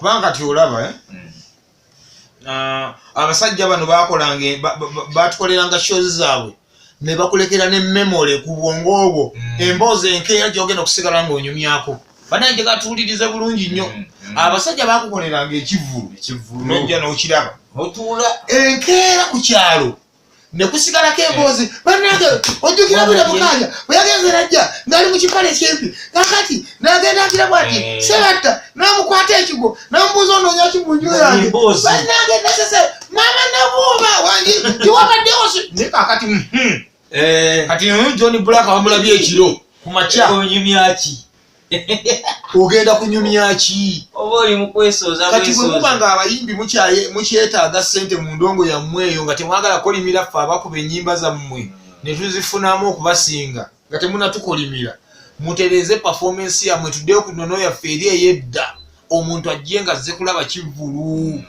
kubanga tiolaba abasajja bano bakolanga batukoleranga shows zaabwe ne bakulekera ne memory ku bwongo obwo emboozi enkeera gyogenda okusigala ng'onyumyako bananje gatuulirize bulungi nnyo abasajja bakukoleranga ekivulu nojja n'okiraba otuula enkeera ku kyalo ne kusigalako emboozi bannange ojjukira bule mukaaja bwe yagenze najja ng'ali mu kipale kyempi kakati n'agenda akirabu ati sebatta n'amukwata ekigo n'amubuuza onoonya kimunju yange bannange nasese maama nabuuba wange tiwabaddewo ne kakati kati John Black wamulabye ekiro ku makya onyumyaki ogenda kunyumya ki oba oli mu kwesooza kati bwe muba nga abayimbi mukyetaaga ssente mu ndongo yammwe eyo nga temwagala kolimira ffe abakuba ennyimba zammwe ne tuzifunamu okubasinga nga temunatukolimira mutereeze performance yammwe tuddeyo ku nnono yaffe eri ey'edda omuntu ajje nga azze kulaba kivulu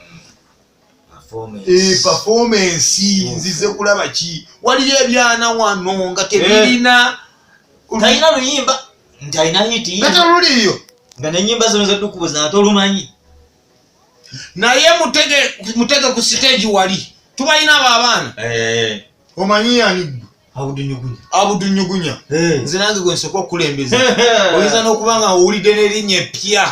performance nzize kulaba ki waliyo ebyana wano nga tebirina talina luyimba nti alina hiti gataluliyo nga nenyimba zino zetukubuza ate olumanyi naye mutege ku stage wali tubalina abo abaana omanyi yani abudunyugunya nze nange gwe nsooka okukulembeza oyinza n'okuba nga owulidde n'erinnya eppya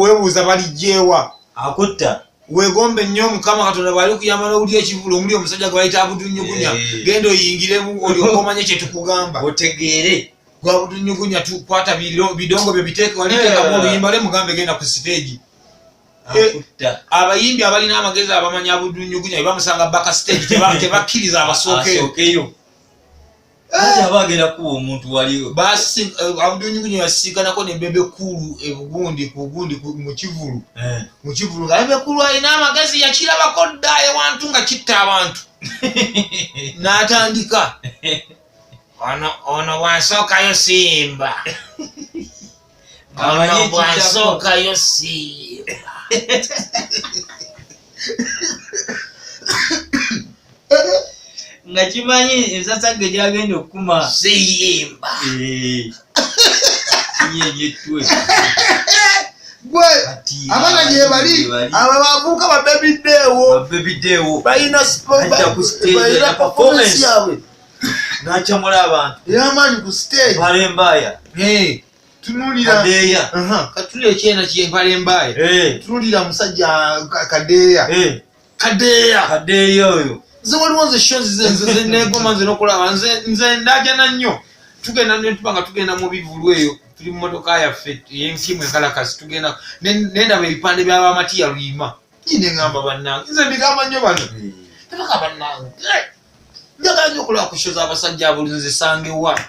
weebuuza balijjeewa akutta wegombe nnyo Mukama Katonda bwali kuyamba n'owulira ekivulu omuli omusajja gwe bayita abudunyugunya genda oyingiremu olyoka omanye kye tukugamba otegeere gwabudunyugunya tukwata bidongo bye biteeke waliteekamu oluyimba le mugambe genda ku stage abayimbi abalina amagezi abamanyi abudunyugunya bwe bamusanga baka stage tebakkiriza abasookeyo abagenda kuba omuntu waliwo abudunyugunya yasiiganako ne bebe kulu ebugundi mu kivulu nga bebe kulu alina amagezi yakirabako dda ewantu nga kitta abantu n'atandika ono bwansookayo simba ono bwansookayo simba nga kimanyi ensasage gyagenda okukuma siyimba kinyenyetwe gwe abaana gye bali abo bavuuka babebiddeewo balina performance yabwe nakyamula abantu ey'amaanyi ku stage balembaaya tunulira katuli ekyena kyempala embaaya tunulira musajja kadeeya oyo nze waliwo nze shows zenegoma nze n'okulaba nze ndajana nnyo tugenda netuba nga tugenda mu bivulu eyo tuli mu motoka yaffe yenkimu enkalakasi tugenda nendaba ebipande by'abamatiya luyima nyine ngamba bannange nze mbigamba nnyo bano tebaka bannange njagala nnyo okulaba ku shows abasajja abuli nze sangewa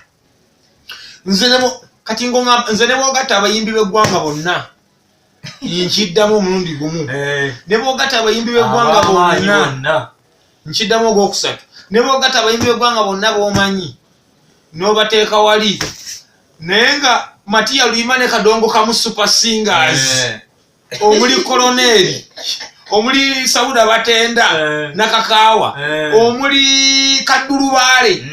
kati nze ne bwogatta abayimbi b'eggwanga bonna nkiddamu omulundi gumu ne bwogatta abayimbi b'eggwanga bonna nkiddamu ogwokusatu ne bwogatta abayimbi b'eggwanga bonna b'omanyi n'obateeka wali naye nga Matiya Luyima ne Kadongo kamu super singers omuli Koloneri omuli Sauda Batenda na Kakaawa omuli Kadulubaale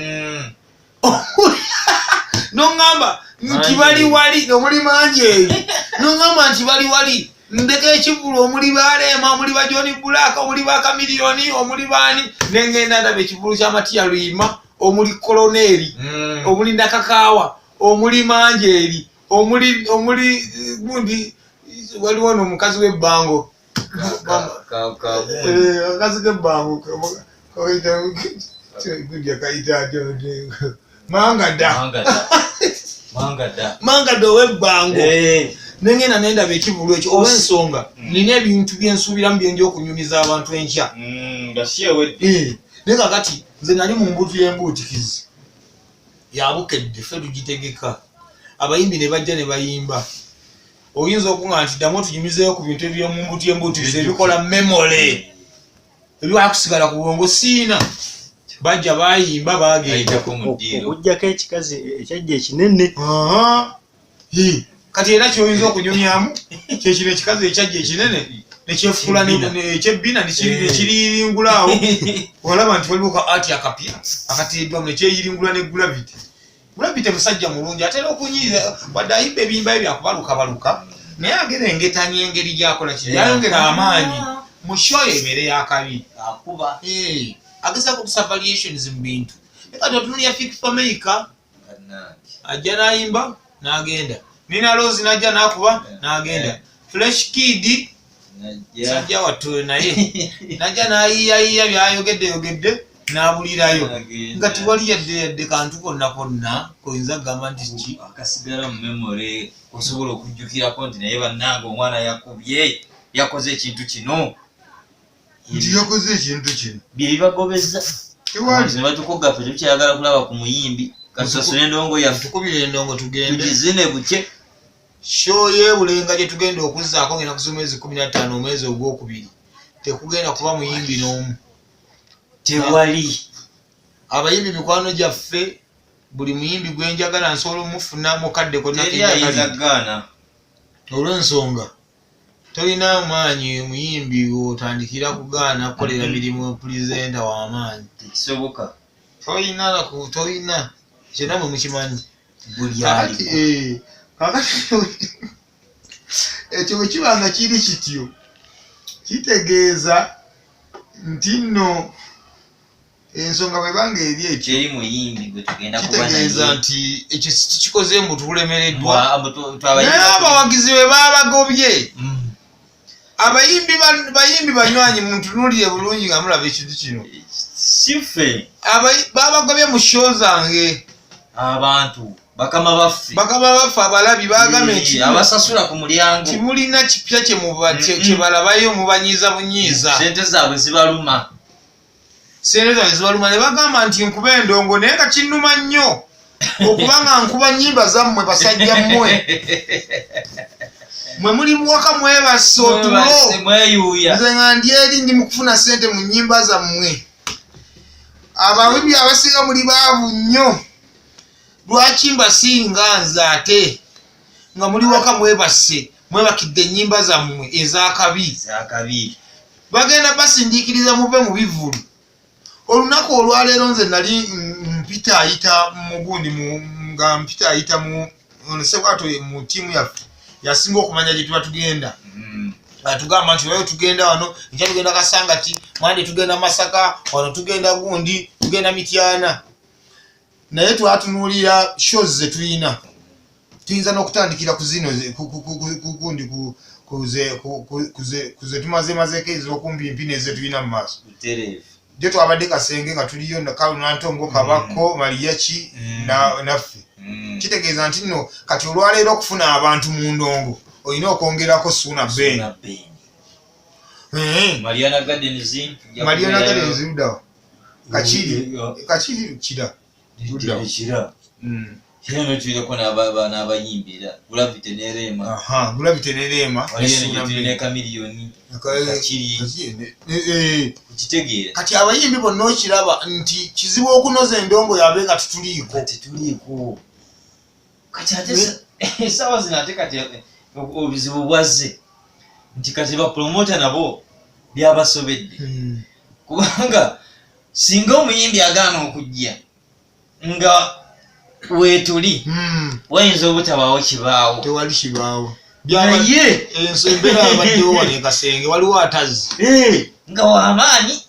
n'oŋŋamba nti bali wali omuli Manjeeri n'oŋŋamba nti bali wali ndeka ekivulu omuli Baleema omuli ba John Black omuli ba Kamiliyoni omuli baani nengenda ndaba ekivulu kya Matiya Luyima omuli Koloneri omuli Nakakaawa omuli Manjeeri omuli gundi waliwo n'omukazi w'ebbango akazi k'ebbango Mangada ow'ebbango nengenda nendaba ekivulu ekyo olw'ensonga nina ebintu byensuubiramu byenja okunyumiza abantu enkya naye kakati nze nali mu mbuutu y'embuutikizi yabukedde ffe tugitegeka abayimbi ne bajja ne bayimba oyinza okuŋŋa nti ddamu otunyumizeeyo ku bintu eby'omu mbuutu y'embuutikizi ebikola memory ebyakusigala ku bwongo siina bajja bayimba bagenda okujjako ekikazi ekyajja ekinene kati era kyoyinza okunyumyamu kyekino ekikazi ekyajja ekinene nekyefula ekyebbina nekiriyiringulaawo olaba nti waliwo ka ati akapya akateeddwamu nekyeyiringula ne gravity musajja mulungi atera okunyiiza wadde ayimba ebiyimba bye byakubalukabaluka naye agerengetanya engeri gyakola kiri yayongera amaanyi mu show ebeere y'akabi akuba agezaako okusa variations mu bintu kati otunulya Fik Fameka ajja n'ayimba n'agenda Nina Rose najja n'akuba n'agenda Fresh Kid sajja wattu naye najja n'ayiyayiya byayogedde n'abulirayo nga tiwali yadde kantu konna koyinza kugamba nti ki akasigala mu memory osobola okujjukirako nti naye bannange omwana yakubye yakoze ekintu kino nti yakoze ekintu kino byebibagobeza ne batukoga ffe tukyayagala kulaba ku muyimbi katusasule endongo yaffe tukubira endongo tugende tugizine buke show yebulenga gye tugenda okuzzaako ngenda ku mwezi 15 omwezi ogwokubiri tekugenda kuba muyimbi n'omu tewali abayimbi mikwano gyaffe buli muyimbi gwenjagala nsobola omufuna mukadde konnakijagala olw'ensonga tolina amaanyi muyimbi otandikira kugaana kukolera mirimu pulizenta w'amaanyi tekisoboka tolina kyonna mwe mukimanyi buli ali kakati ekyo bwe kiba nga kiri kityo kitegeeza nti nno ensonga bwebanga eri ekyo eri muyimbi gwe tugenda kitegeeza nti ekyo kikoze mbu tulemereddwa naye abawagizi bwe babagobye bayimbi banywanyi muntunulire bulungi nga mulaba ekintu kino sife babagobye mu show zange abantu bakama baffe abalabi bagambye nti abasasula ku mulyango timulina kipya kye balabayo mubanyiiza bunyiiza sente zaabwe zibaluma ne bagamba nti nkuba endongo naye nga kinnuma nnyo okuba nga nkuba nnyimba zammwe basajja mmwe mwe muli muwaka mwebase otulo nze nga ndi eri ndi mu kufuna sente mu nnyimba zammwe abawimbi abasinga muli baavu nnyo lwaki mbasinga nze ate nga muli waka mwebase mwebakidde ennyimba zammwe ez'akabi bagenda basindiikiriza muve mu bivulu olunaku olwaleero nze nali mpita ayita mugundi nga mpita ayita mu sebwato mu ttiimu yaffe yasinga okumanya gye tuba tugenda atugamba nti wayo tugenda wano nkya tugenda Kasangati mwandi tugenda Masaka wano tugenda gundi tugenda Mityana naye twatunuulira shows ze tulina tuyinza n'okutandikira ku zino gundi kuze tumazeeko ez'okumpimpi neze tulina mu maaso gye twabadde Kasenge nga tuliyo Nantongo Kabako Maliyaki naffe kitegeeza nti nno kati olwaleero okufuna abantu mu ndongo olina okwongerako Suna Ben Mariana Gardens luddawa kakiri kira kirano tulireko n'abayimbira Gulavite ne Rema ne Kamiliyoni kitegeera kati abayimbi bonna okiraba nti kizibu okunoza endongo yabe nga tetuliiko kati ate esaawa zino ate kati obuzibu bwazze nti kati bapromota nabo byabasobedde kubanga singa omuyimbi agaana okujja nga weetuli wayinza obutabaawo kibaawo tewali kibaawo naye embeera abaddewo wano e Kasenge waliwo atazze nga wamaanyi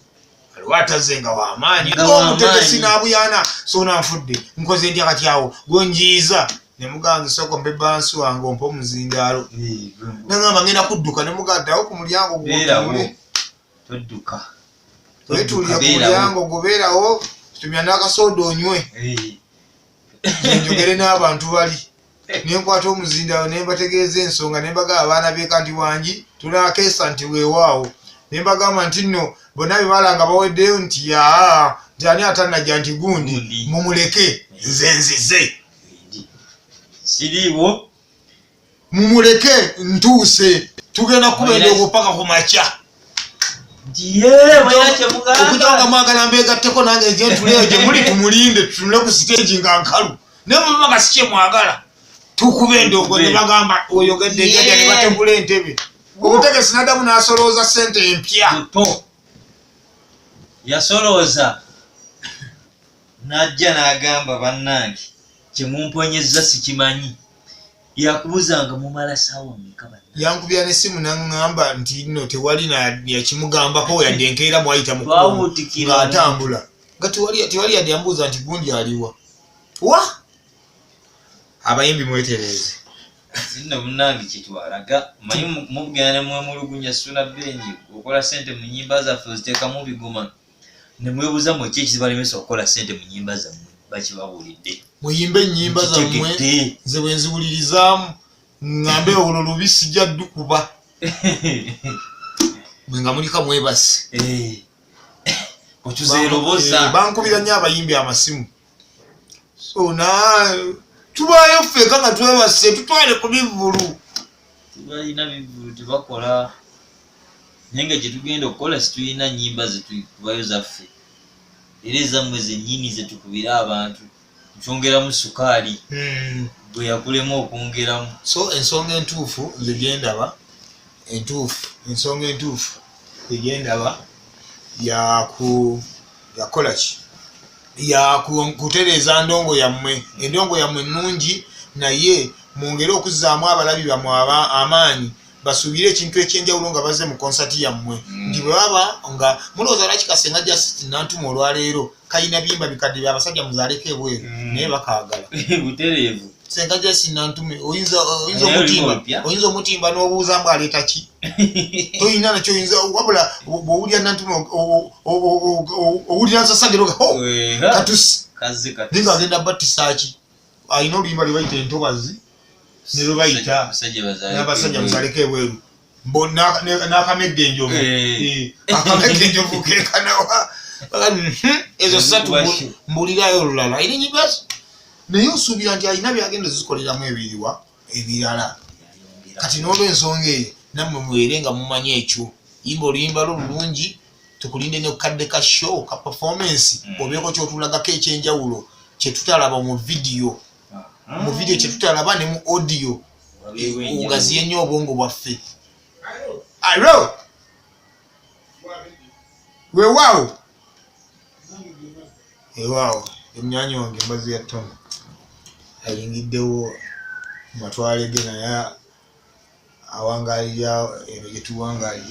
ng'omutegesi n'abuyana soona nfudde nkoze ndya kati awo gwenjiiza ne muganga soko mpe bansi wange ompe omuzindaalo nangamba ngenda kudduka ne mugaddawo ku mulyango gwotumule wetuulire ku mulyango gubeerawo tumya n'akasooda onywe njogere n'abantu bali nenkwata omuzindaalo ne mbategeeza ensonga ne mbagamba abaana beeka nti wangi tunakeesa nti weewaawo ne mbagamba nti nno bonna bye balanga baweddeyo nti yaa nti ani atanajja nti gundi mumuleke nze nzize siriiwo mumuleke ntuuse tugenda kuba endongo paka ku makya okujanga mwagala mbegatteko nange nje ntuleyo gye muli tumulinde tutunule ku siteegi nga nkalu naye muba nga si kye mwagala tukuba endongo ne bagamba oyogedde enjaja ne bategula entebe omutegesi naddamu n'asolooza sente empya yasolooza n'ajja n'agamba bannange kye mumponyezza sikimanyi yakubuzanga mumala sawa mukaba yankubya n'essimu n'aŋŋamba nti nno tewali yakimugambako yadde enkeera mwayita twawutikira ng'atambula nga tewali yadde yambuuza nti gundi aliwa wa abayimbi mwetereeze sinno munnange kyetwalaga manyi mubugenda ne mwemulugunya suna benyi okola sente mu nnyimba zaffe oziteekamu biguma ne mwebuuza mu ekizibu alemesa okukola sente mu nnyimba zammwe bakibabuulidde muyimbe ennyimba zammwe nze bwe nziwulirizaamu ŋŋambe olwo lubi sijja ddukuba mwe nga mulika mwebase otuzeeroboza bankubira nnyo abayimbi amasimu so tubaayo ffeka nga twebase tutwale ku bivulu tubalina bivulu tebakola naye nga kyetugenda okukola situlina nnyimba zetukubayo zaffe era ezammwe zennyini zetukubira abantu nkyongeramu sukaali bwe yakulemu okwongeramu so ensonga entuufu nze gendaba ensonga entuufu egendaba yakola ki yakutereeza ndongo yammwe endongo yammwe nnungi naye mwongere okuzzaamu abalabi bammwe amaanyi basuubire ekintu ekyenjawulo nga bazze mu konsati yammwe nti bwe baba nga mulowooza lwaki Kasenga Justin Nantuma olwaleero kalina biyimba bikadde byabasajja muzaaleko ebweru naye bakaagala butereevu Kasenga Justin Nantuma oyinza omutimba n'obuuza mbu aleeta ki toyina nakyo oyinza wabula bw'owulira Nantuma owulira nsasagero katusi naye ng'agenda battisa ki alina oluyimba lwe bayita entobazi ne lwe bayita n'abasajja muzaaleko ebweru n'akamegga enjovu akamegga enjovu kekanawa ezo ssatu mbulirayo olulala ayina enyimba naye osuubira nti alina byagenda zikoleramu ebirala kati n'olw'ensonga eyo nammwe mubeere nga mumanyi ekyo yimba oluyimba lwo lulungi tukulinde ne kadde ka show ka performance obeeko kyotulagako ekyenjawulo kyetutalaba mu vidiyo kyetutalaba ne mu audio ogaziye nnyo obwongo bwaffe alo weewaawo emyanya wange embazi ya Tom ayingiddewo matwale ge naye awangaalira ebyo gye tuwangaalira